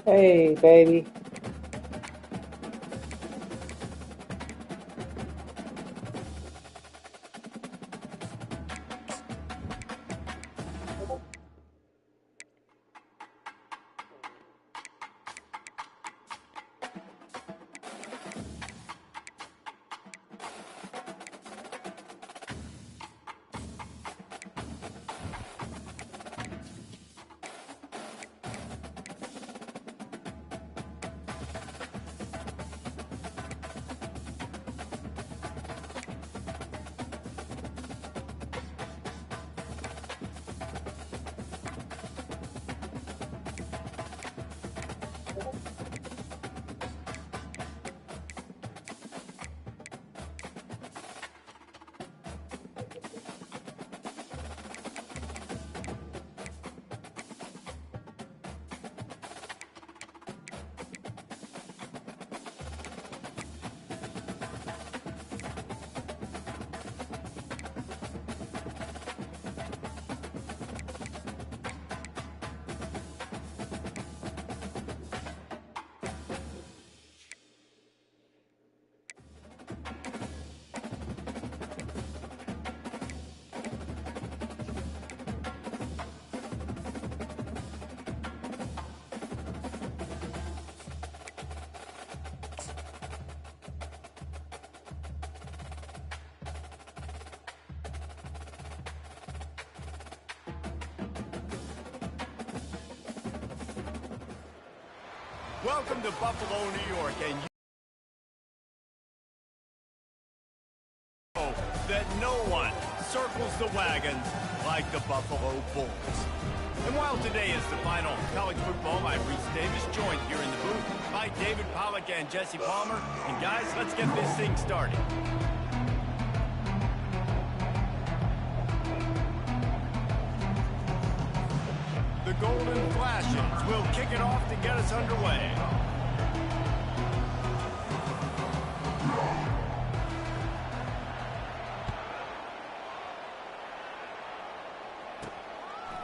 Hey, baby. Welcome to Buffalo, New York, and you know that no one circles the wagons like the Buffalo Bulls. And while today is the final college football, I'm Reese Davis, joined here in the booth by David Pollack and Jesse Palmer. And guys, let's get this thing started. The Golden Flashes will kick it off to get us underway.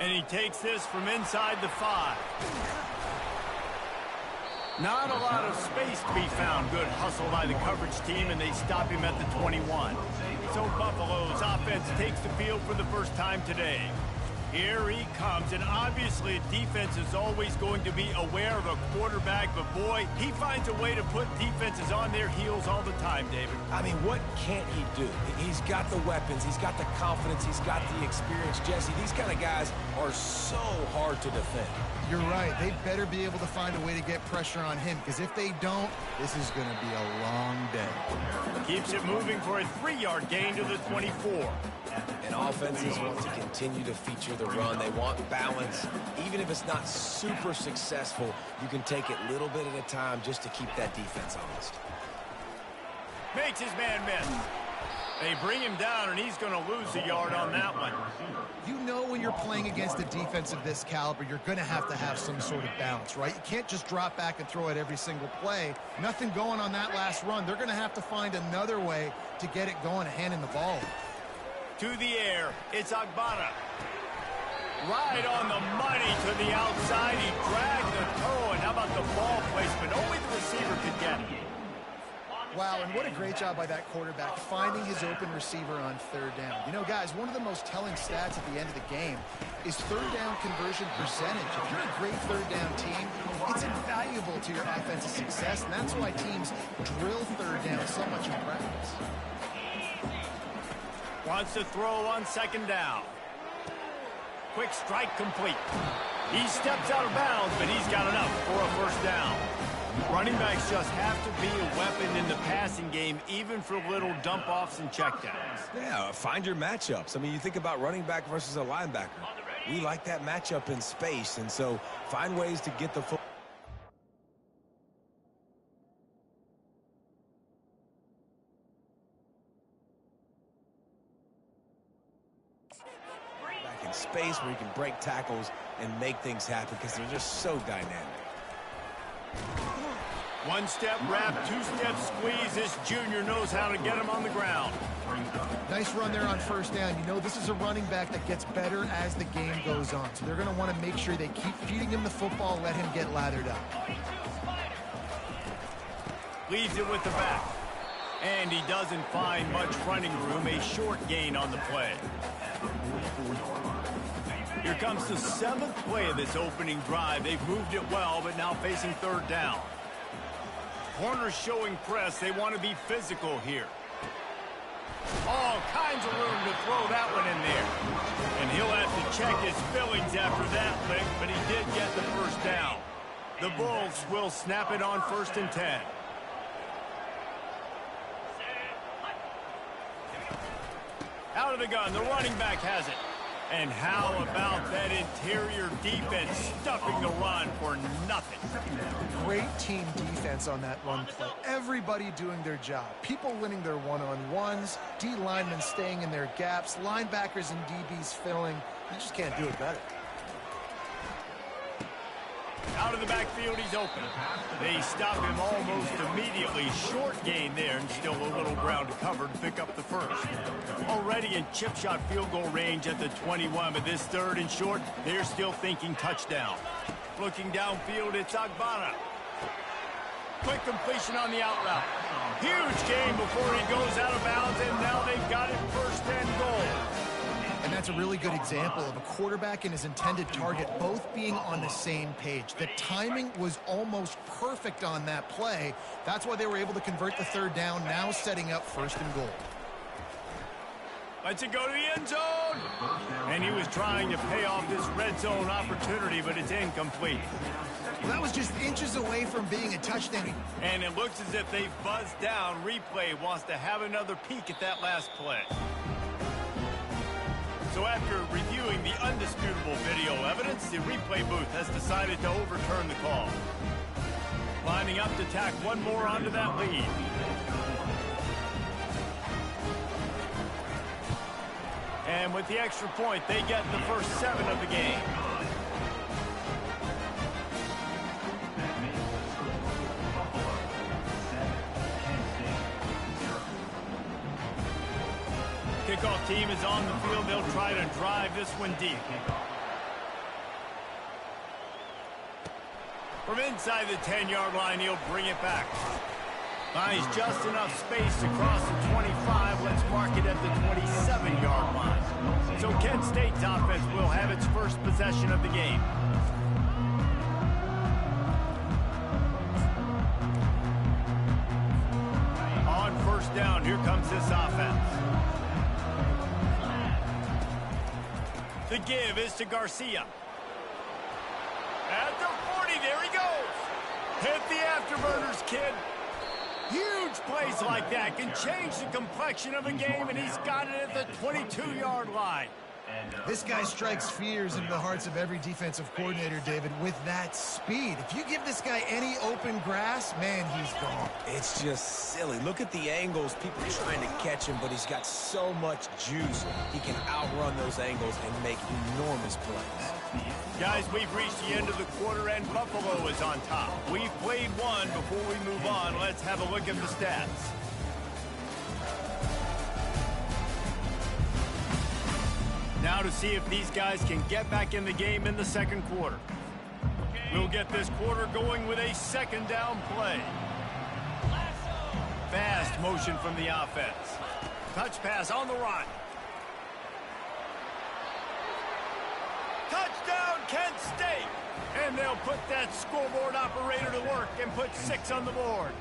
And he takes this from inside the 5. Not a lot of space to be found. Good hustle by the coverage team, and they stop him at the 21. So Buffalo's offense takes the field for the first time today. Here he comes, and obviously defense is always going to be aware of a quarterback, but boy, he finds a way to put defenses on their heels all the time, David. I mean, what can't he do? He's got the weapons, he's got the confidence, he's got the experience. Jesse, these kind of guys are so hard to defend. You're right. They better be able to find a way to get pressure on him, because if they don't, this is going to be a long day. Keeps it moving for a 3-yard gain to the 24. And offenses want to continue to feature the run. They want balance. Even if it's not super successful, you can take it little bit at a time just to keep that defense honest. Makes his man miss. They bring him down, and he's going to lose a yard on that one. You know when you're playing against a defense of this caliber, you're going to have some sort of balance, right? You can't just drop back and throw it every single play. Nothing going on that last run. They're going to have to find another way to get it going and handing the ball. To the air, it's Agbana. Right on the money to the outside. He dragged the toe, and how about the ball placement? Only the receiver could get it. Wow, and what a great job by that quarterback, finding his open receiver on 3rd down. You know, guys, one of the most telling stats at the end of the game is 3rd down conversion percentage. If you're a great 3rd down team, it's invaluable to your offensive success, and that's why teams drill 3rd down so much in practice. Wants to throw on 2nd down. Quick strike complete. He steps out of bounds, but he's got enough for a 1st down. Running backs just have to be a weapon in the passing game, even for little dump-offs and checkdowns. Yeah, find your matchups. I mean, you think about running back versus a linebacker. We like that matchup in space, and so find ways to get the football. Back in space where you can break tackles and make things happen because they're just so dynamic. One-step wrap, two-step squeeze. This junior knows how to get him on the ground. Nice run there on first down. You know, this is a running back that gets better as the game goes on. So they're going to want to make sure they keep feeding him the football, let him get lathered up. Leaves it with the back. And he doesn't find much running room. A short gain on the play. Here comes the 7th play of this opening drive. They've moved it well, but now facing third down. Corners showing press. They want to be physical here. All kinds of room to throw that one in there. And he'll have to check his fillings after that lick, but he did get the first down. The Bulls will snap it on 1st and 10. Out of the gun, the running back has it. And how about that interior defense stuffing the run for nothing? Great team defense on that run play. Everybody doing their job. People winning their one-on-ones, D linemen staying in their gaps, linebackers and DBs filling. You just can't do it better. Out of the backfield, he's open. They stop him almost immediately. Short gain there, and still a little ground to cover to pick up the first. Already in chip shot field goal range at the 21, but this 3rd and short, they're still thinking touchdown. Looking downfield, it's Agbana. Quick completion on the out route. Huge gain before he goes out of bounds, and now they've got it 1st and goal. And that's a really good example of a quarterback and his intended target both being on the same page. The timing was almost perfect on that play. That's why they were able to convert the 3rd down, now setting up 1st and goal. Lets it go to the end zone. And he was trying to pay off this red zone opportunity, but it's incomplete. Well, that was just inches away from being a touchdown. And it looks as if they've buzzed down. Replay wants to have another peek at that last play. So after reviewing the undisputable video evidence, the replay booth has decided to overturn the call. Lining up to tack one more onto that lead. And with the extra point, they get the first 7 of the game. Kickoff team is on the field. They'll try to drive this one deep. From inside the 10-yard line, he'll bring it back. Finds just enough space to cross the 25. Let's mark it at the 27-yard line. So Kent State's offense will have its first possession of the game. On 1st down, here comes this offense. The give is to Garcia. At the 40, there he goes. Hit the afterburners, kid. Huge plays like that can change the complexion of a game, and he's got it at the 22-yard line. This guy strikes fears into the hearts of every defensive coordinator, David, with that speed. If you give this guy any open grass, man, he's gone. It's just silly. Look at the angles. People are trying to catch him, but he's got so much juice. He can outrun those angles and make enormous plays. Guys, we've reached the end of the quarter, and Buffalo is on top. We've played one. Before we move on, let's have a look at the stats. Now to see if these guys can get back in the game in the 2nd quarter. We'll get this quarter going with a 2nd down play. Fast motion from the offense. Touch pass on the run. Touchdown, Kent State! And they'll put that scoreboard operator to work and put 6 on the board.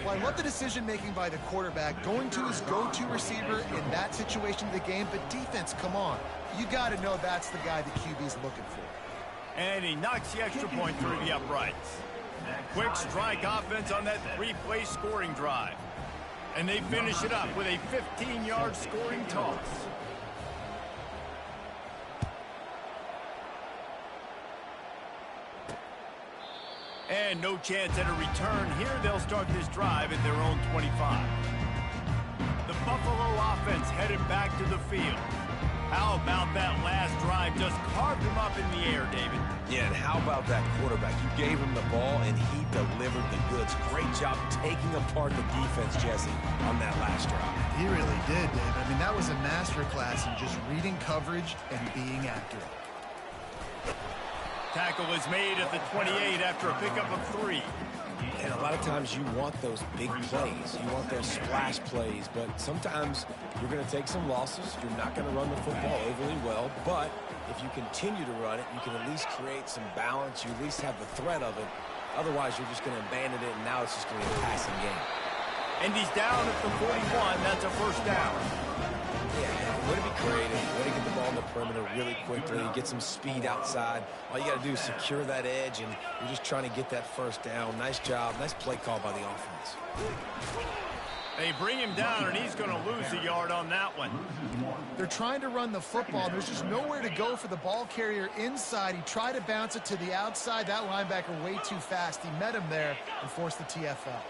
Well, I love the decision-making by the quarterback, going to his go-to receiver in that situation of the game. But defense, come on. You got to know that's the guy the QB's looking for. And he knocks the extra point through the uprights. Quick strike offense on that 3-play scoring drive. And they finish it up with a 15-yard scoring toss. And no chance at a return here. They'll start this drive at their own 25. The Buffalo offense headed back to the field. How about that last drive? line just carved him up in the air, David. Yeah, and how about that quarterback? You gave him the ball, and he delivered the goods. Great job taking apart the defense, Jesse, on that last drive. He really did, Dave. I mean, that was a masterclass in just reading coverage and being accurate. Tackle is made at the 28 after a pickup of 3. And a lot of times you want those big plays. You want those splash plays. But sometimes you're going to take some losses. You're not going to run the football overly well. But if you continue to run it, you can at least create some balance. You at least have the threat of it. Otherwise, you're just going to abandon it, and now it's just going to be a passing game. And he's down at the 41. That's a first down. Yeah, way to be creative, way to get the ball in the perimeter really quickly, get some speed outside. All you got to do is secure that edge, and you're just trying to get that first down. Nice job. Nice play call by the offense. They bring him down, and he's going to lose a yard on that one. They're trying to run the football. There's just nowhere to go for the ball carrier inside. He tried to bounce it to the outside. That linebacker way too fast. He met him there and forced the TFL.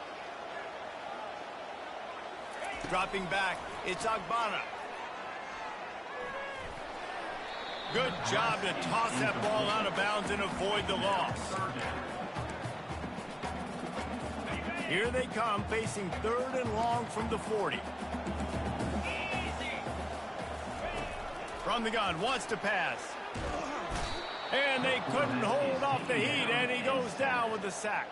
Dropping back, it's Agbana. Good job to toss that ball out of bounds and avoid the loss. Here they come, facing 3rd and long from the 40. From the gun, wants to pass. And they couldn't hold off the heat, and he goes down with the sack.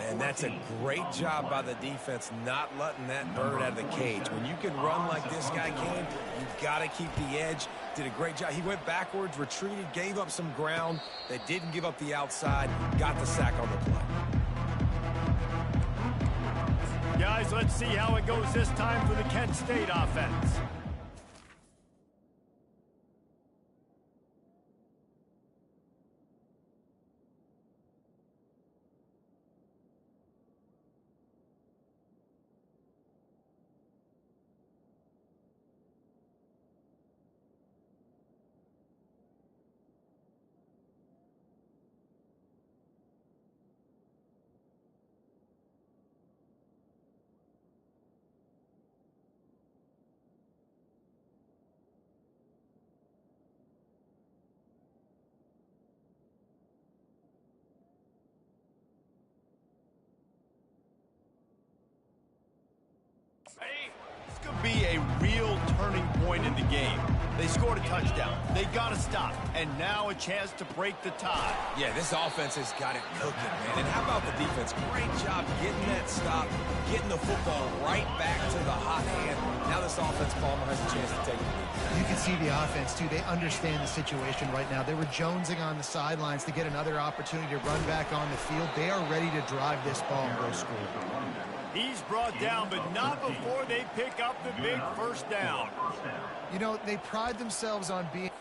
And that's a great job by the defense not letting that bird out of the cage. When you can run like this guy can, you've got to keep the edge. Did a great job. He went backwards, retreated, gave up some ground. They didn't give up the outside, got the sack on the play. Guys, let's see how it goes this time for the Kent State offense. This could be a real turning point in the game. They scored a touchdown. They got to stop. And now a chance to break the tie. Yeah, this offense has got it cooking, man. And how about the defense? Great job getting that stop, getting the football right back to the hot hand. Now this offense, Palmer, has a chance to take the lead. You can see the offense, too. They understand the situation right now. They were jonesing on the sidelines to get another opportunity to run back on the field. They are ready to drive this ball and go score. He's brought down, but not before they pick up the big first down. You know, they pride themselves on being...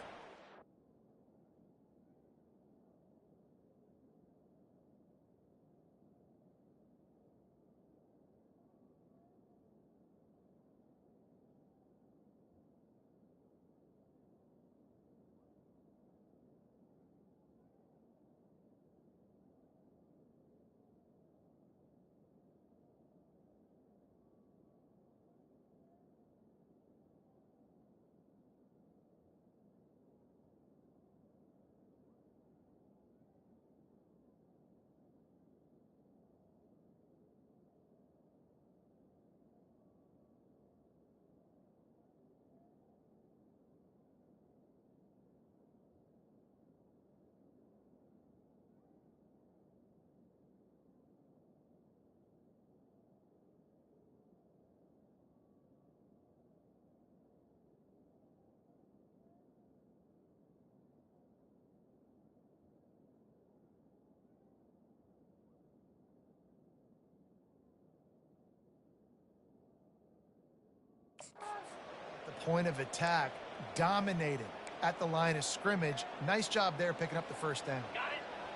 The point of attack, dominated at the line of scrimmage. Nice job there picking up the first down.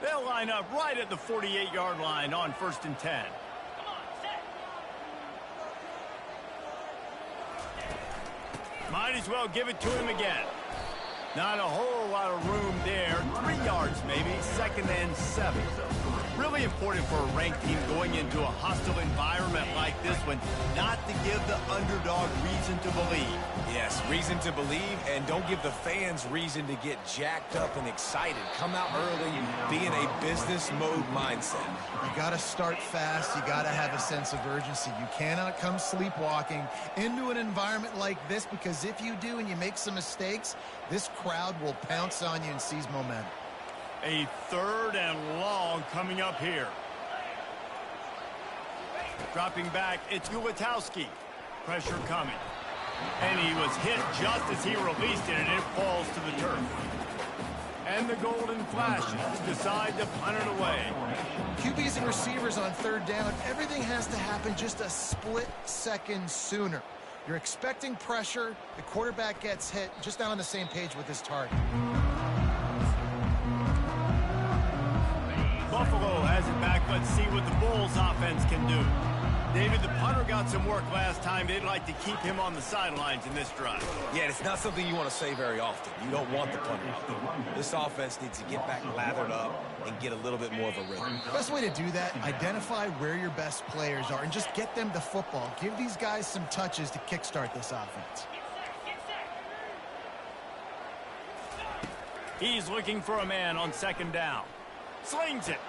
They'll line up right at the 48-yard line on 1st and 10. Might as well give it to him again. Not a whole lot of room there. 3 yards maybe. 2nd and 7. Really important for a ranked team going into a hostile environment like this one, not to give the underdog reason to believe. Yes, reason to believe, and don't give the fans reason to get jacked up and excited. Come out early, be in a business mode mindset. You got to start fast. You got to have a sense of urgency. You cannot come sleepwalking into an environment like this, because if you do and you make some mistakes, this crowd will pounce on you and seize momentum. A 3rd and long coming up here. Dropping back, it's Ulatowski. Pressure coming. And he was hit just as he released it, and it falls to the turf. And the golden flashes decide to punt it away. QBs and receivers on 3rd down, everything has to happen just a split second sooner. You're expecting pressure. The quarterback gets hit, just not on the same page with his target. Buffalo has it back. Let's see what the Bulls offense can do. David, the punter got some work last time. They'd like to keep him on the sidelines in this drive. Yeah, it's not something you want to say very often. You don't want the punter out there. This offense needs to get back lathered up and get a little bit more of a rhythm. Best way to do that, identify where your best players are and just get them the football. Give these guys some touches to kickstart this offense. He's looking for a man on 2nd down. Slings it.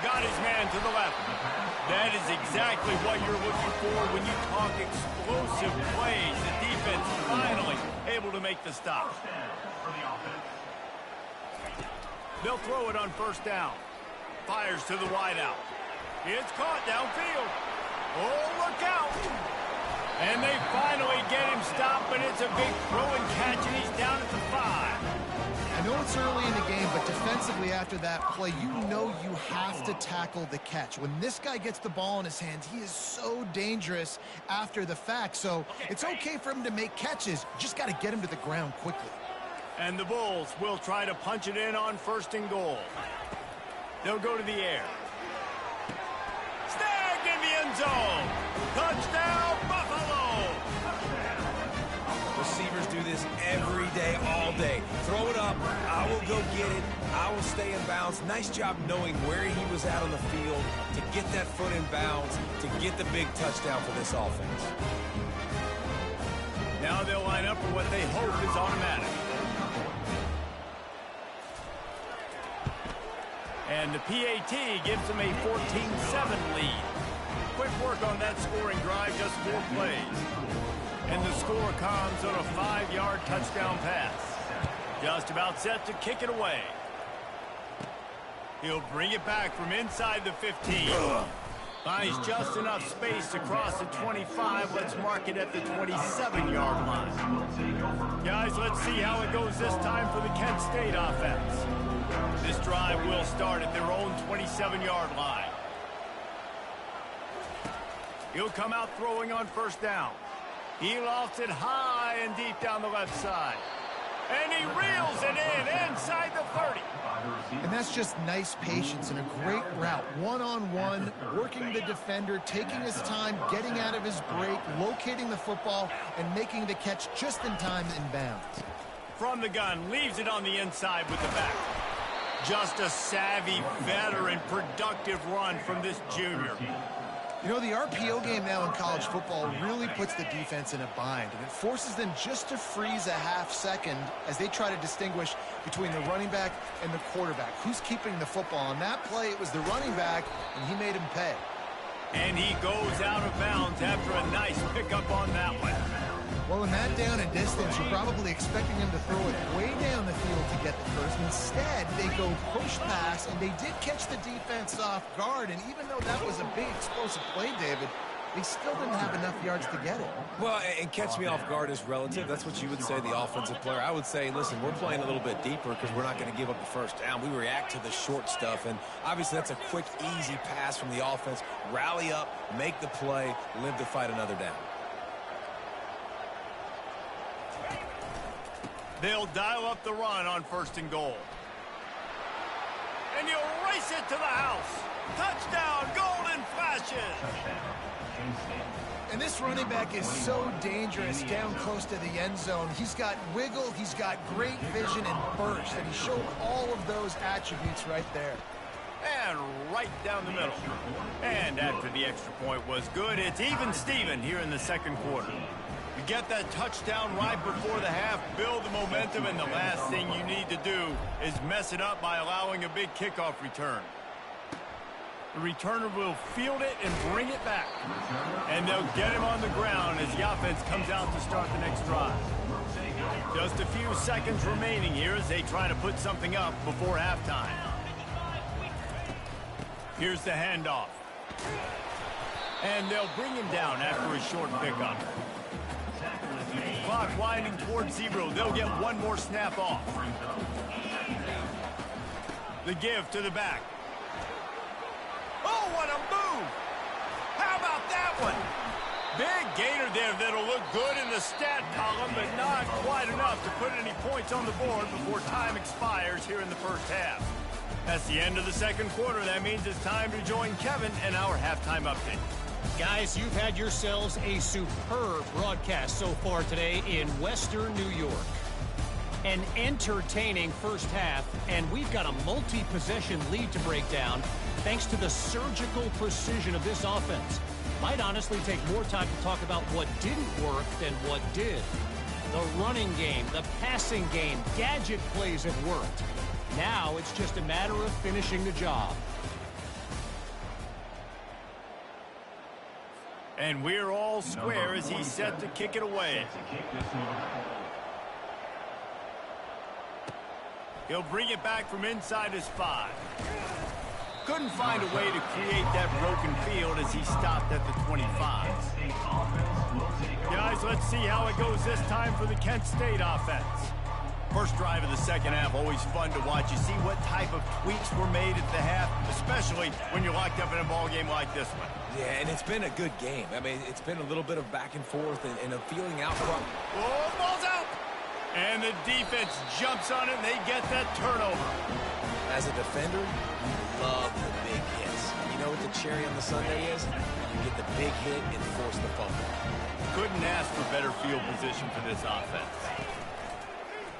Got his man to the left. That is exactly what you're looking for when you talk explosive plays. The defense finally able to make the stop. They'll throw it on 1st down. Fires to the wideout. It's caught downfield. Oh, look out. And they finally get him stopped, but it's a big throw and catch, and he's down at the 5. I know it's early in the game, but defensively after that play, you know you have to tackle the catch. When this guy gets the ball in his hands, he is so dangerous after the fact. So it's okay for him to make catches. You just got to get him to the ground quickly. And the Bulls will try to punch it in on 1st and goal. They'll go to the air. Snagged in the end zone. Touchdown, Buffalo! Receivers do this every day, all day. Throw it up, I will go get it, I will stay in bounds. Nice job knowing where he was at on the field to get that foot in bounds, to get the big touchdown for this offense. Now they'll line up for what they hope is automatic. And the PAT gives them a 14-7 lead. Quick work on that scoring drive, just 4 plays. And the score comes on a 5-yard touchdown pass. Just about set to kick it away. He'll bring it back from inside the 15. Finds just enough space to cross the 25. Let's mark it at the 27-yard line. Guys, let's see how it goes this time for the Kent State offense. This drive will start at their own 27-yard line. He'll come out throwing on 1st down. He lofts it high and deep down the left side. And he reels it in inside the 30. And that's just nice patience and a great route. One-on-one, working the defender, taking his time, getting out of his break, locating the football, and making the catch just in time in bounds. From the gun, leaves it on the inside with the back. Just a savvy, veteran, productive run from this junior. You know, the RPO game now in college football really puts the defense in a bind, and it forces them just to freeze a half second as they try to distinguish between the running back and the quarterback. Who's keeping the football? On that play, it was the running back, and he made him pay. And he goes out of bounds after a nice pickup on that one. Well, in that down and distance, you're probably expecting him to throw it way down the field to get the first. Instead, they go push pass, and they did catch the defense off guard. And even though that was a big explosive play, David, they still didn't have enough yards to get it. Well, and catch me off guard is relative. That's what you would say, the offensive player. I would say, listen, we're playing a little bit deeper because we're not going to give up the 1st down. We react to the short stuff, and obviously that's a quick, easy pass from the offense. Rally up, make the play, live to fight another down. They'll dial up the run on 1st and goal. And you'll race it to the house. Touchdown, Golden Flashes. And this running back is so dangerous down close to the end zone. He's got wiggle, he's got great vision and burst, and he showed all of those attributes right there. And right down the middle. And after the extra point was good, it's even Steven here in the second quarter. You get that touchdown right before the half, build the momentum, and the last thing you need to do is mess it up by allowing a big kickoff return. The returner will field it and bring it back. And they'll get him on the ground as the offense comes out to start the next drive. Just a few seconds remaining here as they try to put something up before halftime. Here's the handoff. And they'll bring him down after a short pickup. Clock winding towards 0. They'll get one more snap off. The give to the back. Oh, what a move! How about that one? Big gainer there that'll look good in the stat column, but not quite enough to put any points on the board before time expires here in the first half. That's the end of the second quarter. That means it's time to join Kevin and our halftime update. Guys, you've had yourselves a superb broadcast so far today in Western New York. An entertaining first half, and we've got a multi-possession lead to break down thanks to the surgical precision of this offense. Might honestly take more time to talk about what didn't work than what did. The running game, the passing game, gadget plays have worked. Now it's just a matter of finishing the job. And we're all square as he's set to kick it away. He'll bring it back from inside his 5. Couldn't find a way to create that broken field as he stopped at the 25. Guys, let's see how it goes this time for the Kent State offense. First drive of the second half, always fun to watch. You see what type of tweaks were made at the half, especially when you're locked up in a ball game like this one. Yeah, and it's been a good game. I mean, it's been a little bit of back and forth and a feeling out from... Oh, ball's out! And the defense jumps on it, and they get that turnover. As a defender, you love the big hits. You know what the cherry on the sundae is? You get the big hit and force the fumble. Couldn't ask for better field position for this offense.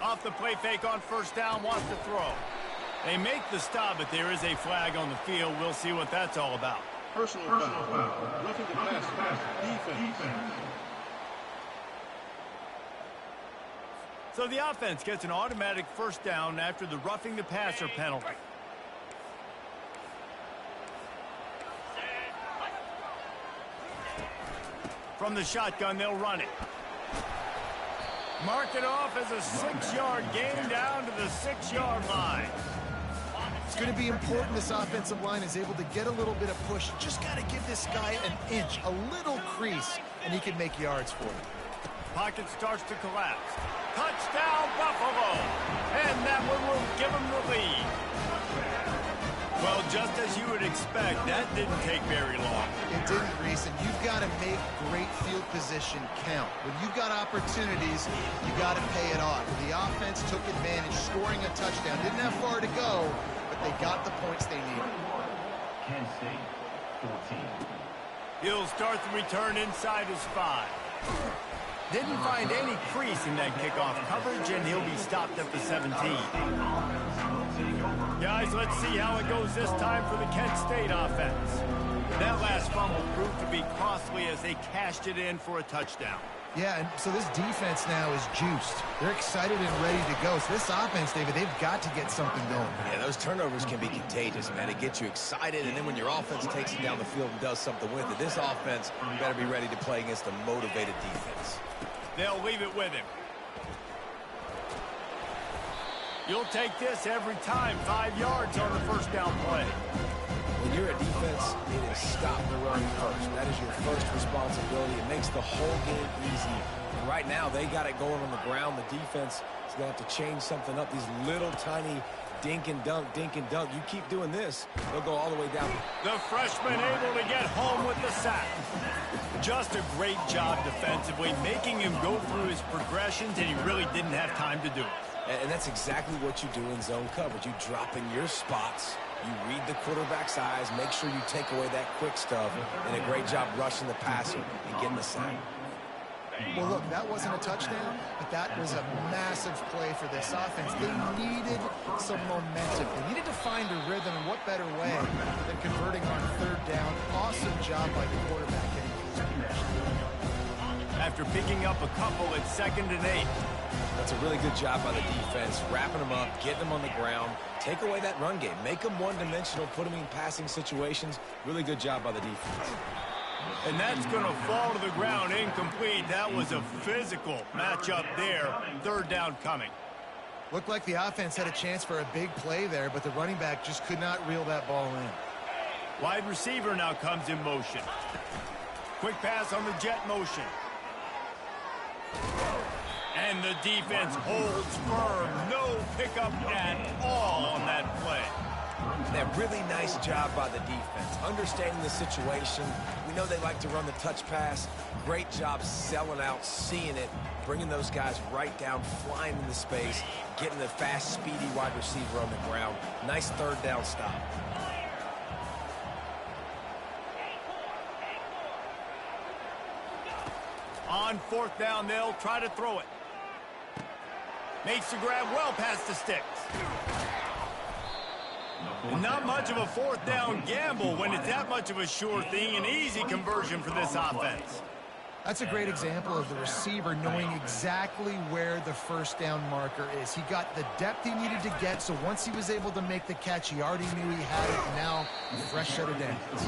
Off the play fake on first down, wants to throw. They make the stop, but there is a flag on the field. We'll see what that's all about. Personal foul. Roughing the passer. Defense. So the offense gets an automatic first down after the roughing the passer penalty. From the shotgun, they'll run it. Mark it off as a 6-yard gain down to the 6-yard line. It's going to be important this offensive line is able to get a little bit of push. Just got to give this guy an inch, a little crease, and he can make yards for it. Pocket starts to collapse. Touchdown, Buffalo! And that one will give them the lead. Well, just as you would expect, that didn't take very long. It didn't, Reese, and you've got to make great field position count. When you've got opportunities, you got to pay it off. The offense took advantage, scoring a touchdown. Didn't have far to go, but they got the points they needed. Kent State, 14. He'll start the return inside his 5. Didn't find any crease in that kickoff coverage, and he'll be stopped at the 17. Guys, let's see how it goes this time for the Kent State offense. That last fumble proved to be costly as they cashed it in for a touchdown. Yeah, and so this defense now is juiced. They're excited and ready to go. So this offense, David, they've got to get something going. Yeah, those turnovers can be contagious, man. It gets you excited, and then when your offense takes it down the field and does something with it, this offense, you better be ready to play against a motivated defense. They'll leave it with him. You'll take this every time. 5 yards on the first down play. When you're a defense, it is stop the run first. That is your first responsibility. It makes the whole game easy. And right now, they got it going on the ground. The defense is going to have to change something up. These little tiny dink and dunk, dink and dunk. You keep doing this, they'll go all the way down. The freshman able to get home with the sack. Just a great job defensively, making him go through his progressions, and he really didn't have time to do it. And that's exactly what you do in zone coverage. You drop in your spots, you read the quarterback's eyes, make sure you take away that quick stuff, and a great job rushing the passer and getting the sack. Well, look, that wasn't a touchdown, but that was a massive play for this offense. They needed some momentum. They needed to find a rhythm, and what better way than converting on third down. Awesome job by the quarterback getting through his progression. After picking up a couple, it's 2nd and 8. That's a really good job by the defense, wrapping them up, getting them on the ground, take away that run game, make them one-dimensional, put them in passing situations. Really good job by the defense. And that's going to fall to the ground incomplete. That was a physical matchup there. 3rd down coming. Looked like the offense had a chance for a big play there, but the running back just could not reel that ball in. Wide receiver now comes in motion. Quick pass on the jet motion. And the defense holds firm. No pickup at all on that play. That really nice job by the defense, understanding the situation. We know they like to run the touch pass. Great job selling out, seeing it, bringing those guys right down, flying into space, getting the fast, speedy wide receiver on the ground. Nice 3rd down stop. On 4th down, they'll try to throw it. Makes the grab well past the sticks. Not much of a 4th down gamble when it's that much of a sure thing. An easy conversion for this offense. That's a great example of the receiver knowing exactly where the 1st down marker is. He got the depth he needed to get, so once he was able to make the catch, he already knew he had it, and now a fresh set of downs.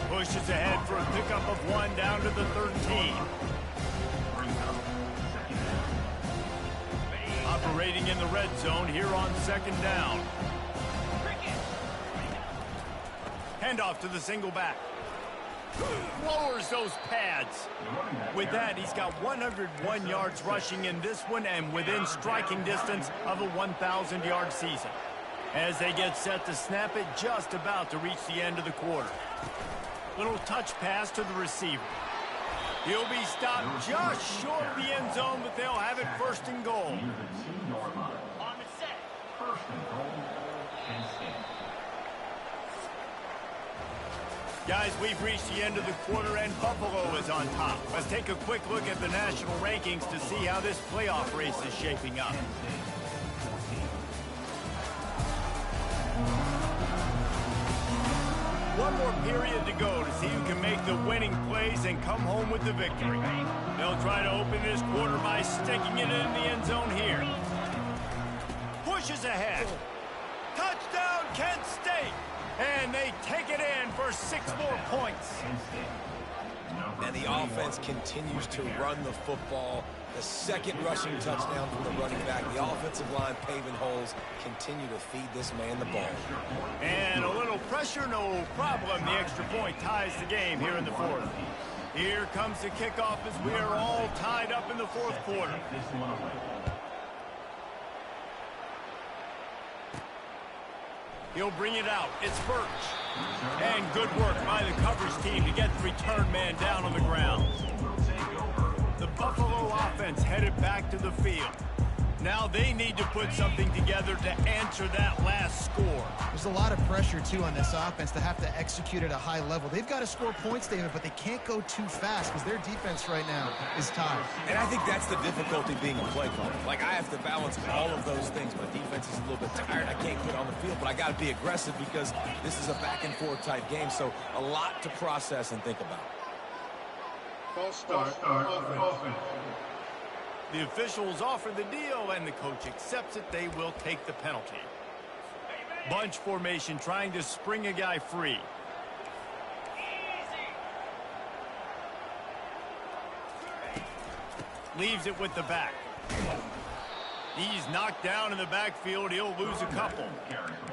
Pushes ahead for a pickup of 1 down to the 13. Operating in the red zone here on 2nd down. Handoff to the single back. Lowers those pads. With that, he's got 101 yards rushing in this one and within striking distance of a 1,000-yard season. As they get set to snap it, just about to reach the end of the quarter. Little touch pass to the receiver. He'll be stopped just short of the end zone, but they'll have it 1st and goal. On the set. 1st and goal, Penn State. Guys, we've reached the end of the quarter, and Buffalo is on top. Let's take a quick look at the national rankings to see how this playoff race is shaping up. One more period to go to see who can make the winning plays and come home with the victory. They'll try to open this quarter by sticking it in the end zone here. Pushes ahead. Touchdown, Kent State! And they take it in for 6 more points. And the offense continues to run the football. The 2nd rushing touchdown from the running back. The offensive line paving holes. Continue to feed this man the ball. And a little pressure, no problem. The extra point ties the game here in the 4th. Here comes the kickoff as we are all tied up in the 4th quarter. He'll bring it out. It's Birch. And good work by the coverage team to get the return man down on the ground. The Buffalo offense headed back to the field. Now they need to put something together to answer that last score. There's a lot of pressure, too, on this offense to have to execute at a high level. They've got to score points, David, but they can't go too fast because their defense right now is tired. And I think that's the difficulty being a play caller. Like, I have to balance all of those things. My defense is a little bit tired. I can't get on the field, but I got to be aggressive because this is a back-and-forth type game, so a lot to process and think about. False start. Offense. The officials offer the deal, and the coach accepts it. They will take the penalty. Bunch formation trying to spring a guy free. Leaves it with the back. He's knocked down in the backfield. He'll lose a couple.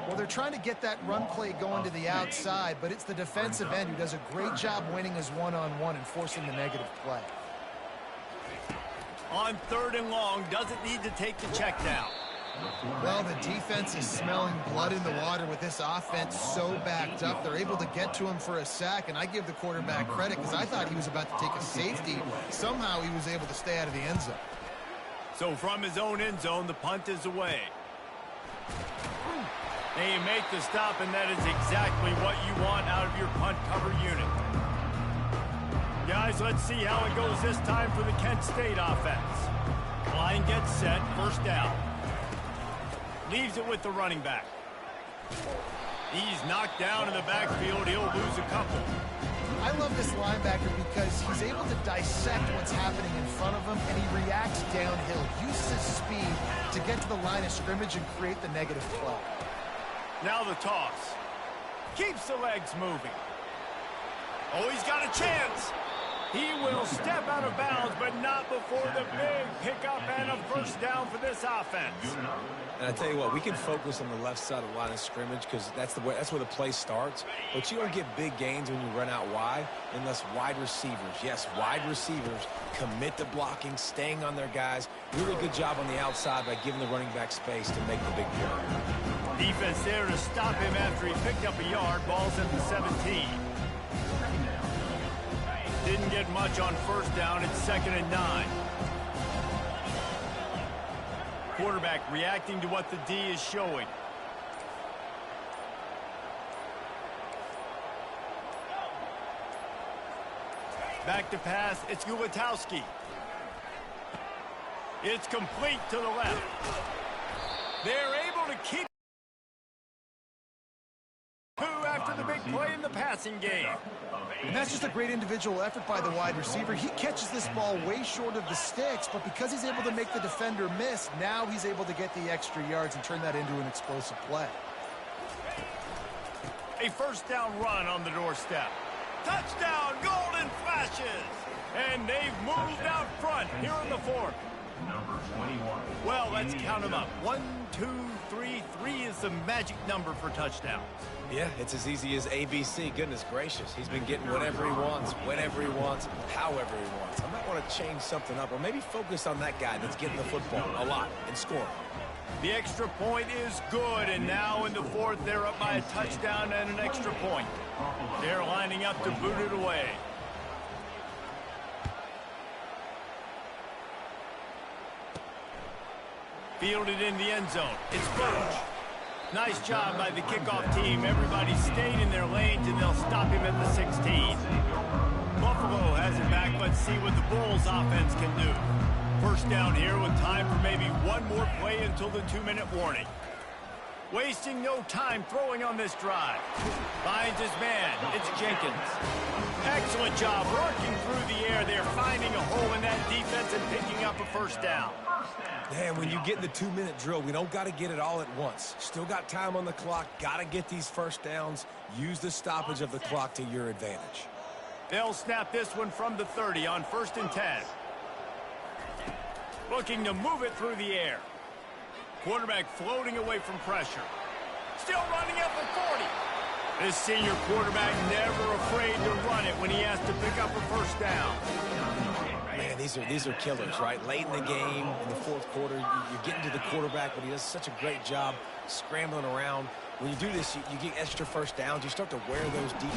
Well, they're trying to get that run play going to the outside, but it's the defensive end who does a great job winning his one-on-one and forcing the negative play. On 3rd and long, doesn't need to take the check down. Well, the defense is smelling blood in the water with this offense so backed up. They're able to get to him for a sack, and I give the quarterback credit because I thought he was about to take a safety. Somehow he was able to stay out of the end zone. So from his own end zone, the punt is away. They make the stop, and that is exactly what you want out of your punt cover unit. Guys, let's see how it goes this time for the Kent State offense. Line gets set, first down. Leaves it with the running back. He's knocked down in the backfield. He'll lose a couple. I love this linebacker because he's able to dissect what's happening in front of him, and he reacts downhill, uses his speed to get to the line of scrimmage and create the negative play. Now the toss. Keeps the legs moving. Oh, he's got a chance. He will step out of bounds, but not before the big pickup and a first down for this offense. And I tell you what, we can focus on the left side of the line of scrimmage because that's where the play starts. But you don't get big gains when you run out wide unless wide receivers, yes, wide receivers, commit to blocking, staying on their guys. Really good job on the outside by giving the running back space to make the big play. Defense there to stop him after he picked up a yard. Ball's at the 17. Didn't get much on first down. It's 2nd and 9. Quarterback reacting to what the D is showing. Back to pass. It's Gulatowski. It's complete to the left. They're able to keep after the big play in the passing game. And that's just a great individual effort by the wide receiver. He catches this ball way short of the sticks, but because he's able to make the defender miss, now he's able to get the extra yards and turn that into an explosive play. A first down run on the doorstep. Touchdown, Golden Flashes! And they've moved out front here in the fourth. Number 21. Well, let's count them up. 1, 2, 3. 3 is the magic number for touchdowns. Yeah, it's as easy as ABC. Goodness gracious. He's been getting whatever he wants, whenever he wants, however he wants. I might want to change something up or maybe focus on that guy that's getting the football a lot and scoring. The extra point is good, and now in the fourth, they're up by a touchdown and an extra point. They're lining up to boot it away. Fielded in the end zone. It's Birch. Nice job by the kickoff team. Everybody stayed in their lanes, and they'll stop him at the 16. Buffalo has it back. Let's see what the Bulls offense can do. First down here with time for maybe one more play until the 2-minute warning. Wasting no time throwing on this drive. Finds his man. It's Jenkins. Excellent job working through the air. They're finding a hole in that defense and picking up a first down. Man, when you get in the 2-minute drill, we don't got to get it all at once. Still got time on the clock. Got to get these first downs. Use the stoppage of the clock to your advantage. They'll snap this one from the 30 on 1st and 10. Looking to move it through the air. Quarterback floating away from pressure. Still running at the 40. This senior quarterback never afraid to run it when he has to pick up a first down. Man, these are killers, right? Late in the game, in the fourth quarter, you're getting to the quarterback, but he does such a great job scrambling around. When you do this, you get extra first downs. You start to wear those deep.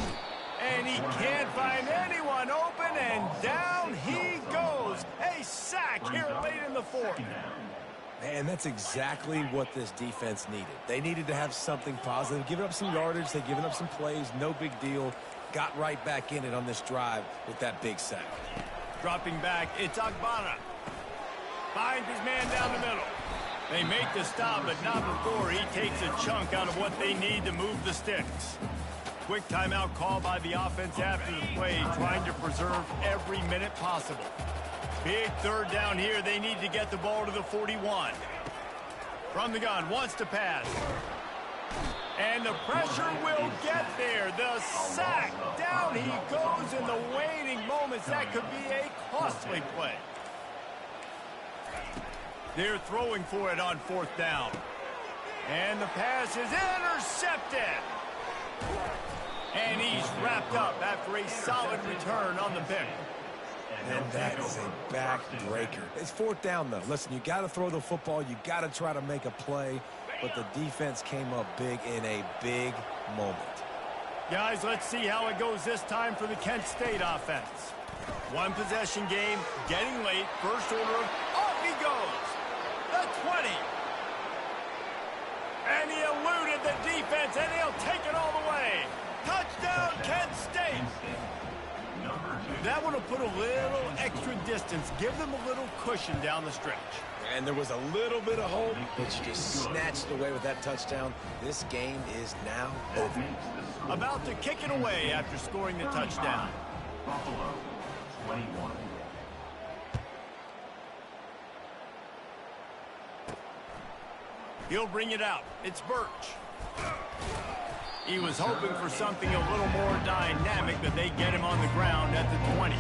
And he can't find anyone open, and down he goes. A sack here late in the fourth. Man, that's exactly what this defense needed. They needed to have something positive. Giving up some yardage, they've given up some plays, no big deal. Got right back in it on this drive with that big sack. Dropping back, it's Agbana. Finds his man down the middle. They make the stop, but not before he takes a chunk out of what they need to move the sticks. Quick timeout call by the offense after the play, trying to preserve every minute possible. Big third down here. They need to get the ball to the 41. From the gun, wants to pass. And the pressure will get there. The sack. Down he goes in the waiting moments. That could be a costly play. They're throwing for it on 4th down. And the pass is intercepted. And he's wrapped up after a solid return on the pick. And that is a backbreaker. It's 4th down, though. Listen, you got to throw the football. You got to try to make a play. But the defense came up big in a big moment. Guys, let's see how it goes this time for the Kent State offense. One possession game, getting late. First order, off he goes. The 20. And he eluded the defense, and he'll take it all the way. Touchdown, Kent State. That one will put a little extra distance, give them a little cushion down the stretch. And there was a little bit of hope, but you just snatched away with that touchdown. This game is now over. About to kick it away after scoring the touchdown. Buffalo, 21. He'll bring it out. It's Birch. He was hoping for something a little more dynamic, but they get him on the ground at the 20.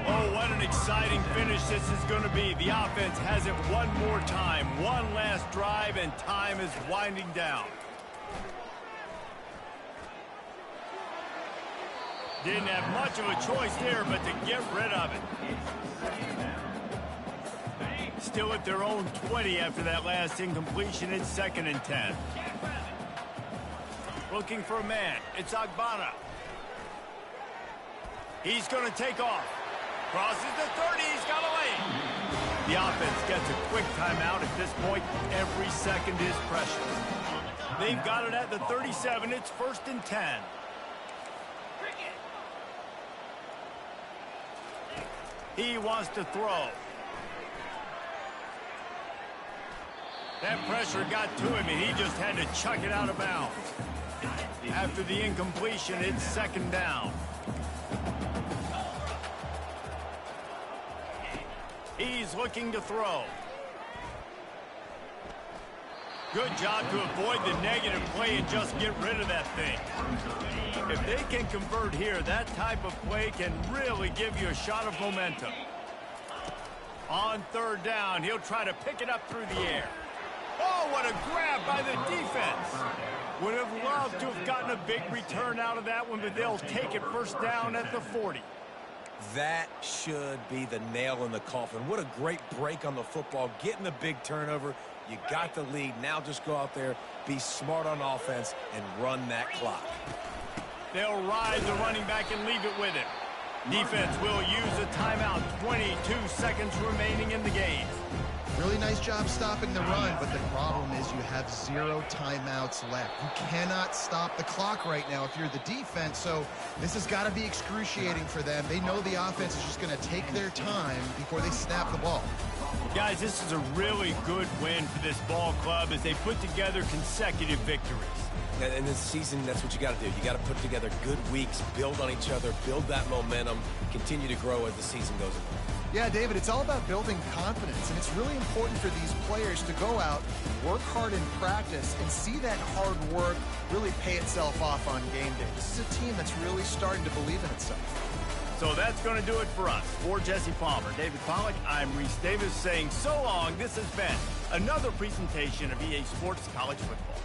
Oh, what an exciting finish this is going to be. The offense has it one more time. One last drive, and time is winding down. Didn't have much of a choice there, but to get rid of it. Still at their own 20 after that last incompletion. It's 2nd and 10. Looking for a man. It's Agbana. He's going to take off. Crosses the 30. He's got a lane. The offense gets a quick timeout at this point. Every second is precious. They've got it at the 37. It's 1st and 10. He wants to throw. That pressure got to him, and he just had to chuck it out of bounds. After the incompletion, it's 2nd down. He's looking to throw. Good job to avoid the negative play and just get rid of that thing. If they can convert here, that type of play can really give you a shot of momentum. On 3rd down, he'll try to pick it up through the air. Oh, what a grab by the defense. Would have loved to have gotten a big return out of that one, but they'll take it 1st down at the 40. That should be the nail in the coffin. What a great break on the football, getting the big turnover. You got the lead. Now just go out there, be smart on offense, and run that clock. They'll ride the running back and leave it with him. Defense will use a timeout. 22 seconds remaining in the game. Really nice job stopping the run, but the problem is you have 0 timeouts left. You cannot stop the clock right now if you're the defense, so this has got to be excruciating for them. They know the offense is just going to take their time before they snap the ball. Guys, this is a really good win for this ball club as they put together consecutive victories. And this season, that's what you got to do. You got to put together good weeks, build on each other, build that momentum, continue to grow as the season goes on. Yeah, David, it's all about building confidence, and it's really important for these players to go out, work hard in practice, and see that hard work really pay itself off on game day. This is a team that's really starting to believe in itself. So that's going to do it for us. For Jesse Palmer, David Pollack, I'm Reese Davis saying so long. This has been another presentation of EA Sports College Football.